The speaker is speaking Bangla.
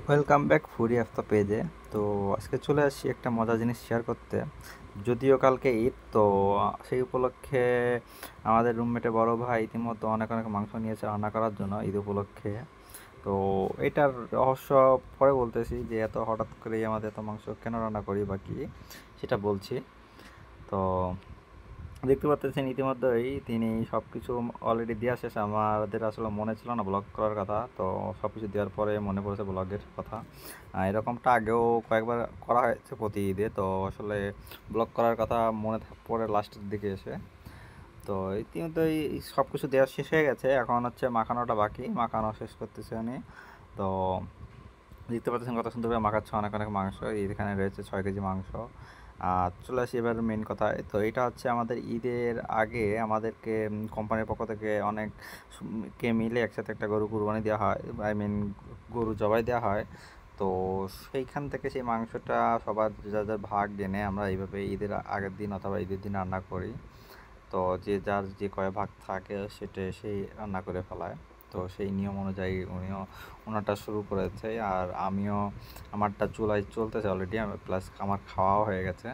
ওয়েলকাম ব্যাক ফুডি আফতা পেজে। তো আজকে চলে আসছি একটা মজার জিনিস শেয়ার করতে। যদিও কালকে ঈদ, তো সেই উপলক্ষে আমাদের রুমমেটে বড় ভাই ইতিমধ্যে অনেক অনেক মাংস নিয়েছে রান্না করার জন্য ঈদ উপলক্ষে। তো এটার রহস্য পরে বলতেছি, যে এত হঠাৎ করেই আমাদের এত মাংস কেন রান্না করি বা কী, সেটা বলছি। তো দেখতে পাচ্ছেন ইতিমধ্যেই তিনি সব কিছু অলরেডি দেওয়া শেষ। আমাদের আসলে মনে ছিল না ব্লগ করার কথা, তো সব কিছু দেওয়ার পরে মনে পড়েছে ব্লগের কথা। এরকমটা আগেও কয়েকবার করা হয়েছে প্রতি ঈদে, তো আসলে ব্লগ করার কথা মনে পড়ে লাস্টের দিকে এসে। তো ইতিমধ্যেই সব কিছু দেওয়া শেষ হয়ে গেছে, এখন হচ্ছে মাখানোটা বাকি, মাখানো শেষ করতেছে উনি। তো দেখতে পাচ্ছেন কত সুন্দর করে মাখাচ্ছে, অনেক অনেক মাংস, এখানে রয়েছে 6 কেজি মাংস। আর চলে আসি এবার মেন কথায়। তো এটা হচ্ছে আমাদের ঈদের আগে আমাদেরকে কোম্পানির পক্ষ থেকে অনেক কে মিলে একসাথে একটা গরু কুরবানি দেওয়া হয়, আই মিন গরু জবাই দেওয়া হয়। তো সেইখান থেকে সেই মাংসটা সবার যার যার ভাগ জেনে আমরা এইভাবে ঈদের আগের দিন অথবা ঈদের দিন রান্না করি। তো যে যার যে কয় ভাগ থাকে সেটা সেই রান্না করে ফেলায়। তো সেই নিয়ম অনুযায়ী উনিও ওনারটা শুরু করেছে, আর আমিও আমারটা চুলায় চলতেছে অলরেডি, প্লাস আমার খাওয়াও হয়ে গেছে।